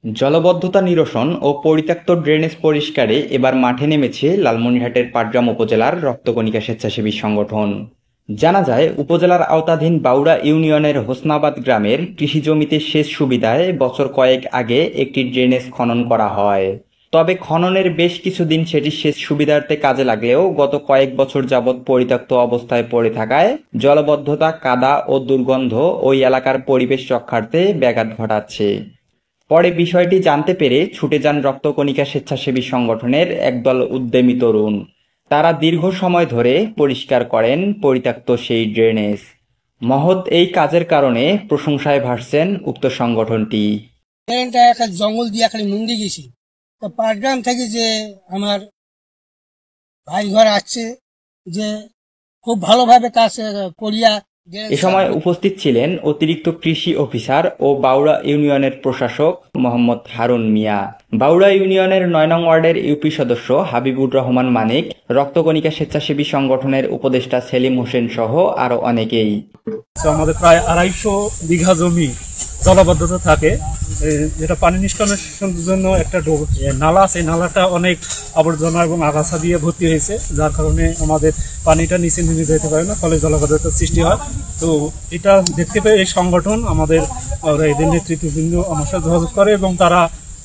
জলাবদ্ধতা নিরসন ও পরিত্যক্ত ড্রেনেজ পরিষ্কারে এবার মাঠে নেমেছে লালমনিরহাটের পাটগ্রাম উপজেলার রক্তকণিকা স্বেচ্ছাসেবী সংগঠন। জানা যায়, উপজেলার আওতাধীন বাউড়া ইউনিয়নের হোসনাবাদ গ্রামের কৃষি জমিতে সেচ সুবিধায় বছর কয়েক আগে একটি ড্রেনেজ খনন করা হয়। তবে খননের বেশ কিছুদিন সেটি সেচ সুবিধার্থে কাজে লাগলেও গত কয়েক বছর যাবৎ পরিত্যক্ত অবস্থায় পড়ে থাকায় জলাবদ্ধতা, কাদা ও দুর্গন্ধ ওই এলাকার পরিবেশ রক্ষার্থে ব্যাঘাত ঘটাচ্ছে। পরে বিষয়টি জানতে পেরে ছুটে যান রক্তকণিকা স্বেচ্ছাসেবী সংগঠনের একদল উদ্যমী তরুণ। তারা দীর্ঘ সময় ধরে পরিষ্কার করেন পরিত্যক্ত সেই ড্রেনেজ। মহৎ এই কাজের কারণে প্রশংসায় ভাসছেন উক্ত সংগঠনটি। একটা জঙ্গল দিয়ে খালি মুন্দি গেছি, তো পাটগ্রাম থেকে যে আমার ভাই ঘর আসছে, যে খুব ভালোভাবে কাজ করিয়া। এ সময় উপস্থিত ছিলেন অতিরিক্ত কৃষি অফিসার ও বাউড়া ইউনিয়নের প্রশাসক মোহাম্মদ হারুন মিয়া, বাউড়া ইউনিয়নের ৯ নং ওয়ার্ডের ইউপি সদস্য হাবিবুর রহমান মানিক, রক্তকণিকা স্বেচ্ছাসেবী সংগঠনের উপদেষ্টা সেলিম হোসেন সহ আরো অনেকেই। আমাদের প্রায় ২৫০ বিঘা জমি জলাবদ্ধতা থাকে, যেটা পানি নিষ্কাশনের জন্য একটা নালা আছে। নালাটা অনেক আবর্জনা এবং আগাছা দিয়ে ভর্তি হয়েছে, যার কারণে আমাদের পানিটা নিচে নেমে যেতে পারে না, ফলে জলাবদ্ধতার সৃষ্টি হয়। তো এটা দেখতে পেয়ে এই সংগঠন আমাদের এদের নেতৃত্ববৃন্দ আমার সাথে যোগাযোগ করে এবং তারা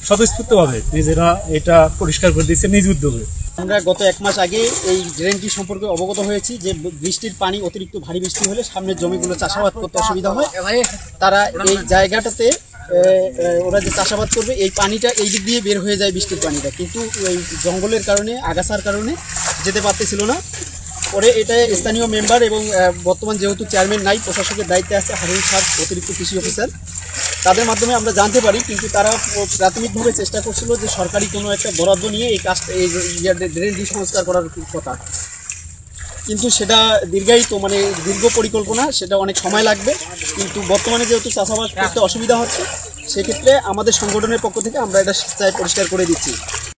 স্বতঃস্ফূর্তভাবে নিজেরা এটা পরিষ্কার করে দিচ্ছে নিজ উদ্যোগে। আমরা গত ১ মাস আগে এই ড্রেনটি সম্পর্কে অবগত হয়েছি যে বৃষ্টির পানি অতিরিক্ত ভারী বৃষ্টি হলে সামনের জমিগুলো চাষাবাদ করতে অসুবিধা হয়। তারা এই জায়গাটাতে ওরা যে চাষাবাদ করবে, এই পানিটা এই দিক দিয়ে বের হয়ে যায় বৃষ্টির পানিটা, কিন্তু এই জঙ্গলের কারণে, আগাছার কারণে যেতে পারতেছিল না। পরে এটা স্থানীয় মেম্বার এবং বর্তমান যেহেতু চেয়ারম্যান নাই, প্রশাসকের দায়িত্বে আছে হারুন সাহ, অতিরিক্ত কৃষি অফিসার, তাদের মাধ্যমে আমরা জানতে পারি। কিন্তু তারা প্রাথমিকভাবে চেষ্টা করছিল যে সরকারি কোনো একটা বরাদ্দ নিয়ে এই কাজটা, এই ড্রেনটি সংস্কার করার কথা, কিন্তু সেটা দীর্ঘায়িত, মানে দীর্ঘ পরিকল্পনা, সেটা অনেক সময় লাগবে। কিন্তু বর্তমানে যেহেতু চাষাবাদ করতে অসুবিধা হচ্ছে, সেক্ষেত্রে আমাদের সংগঠনের পক্ষ থেকে আমরা এটা পরিষ্কার করে দিচ্ছি।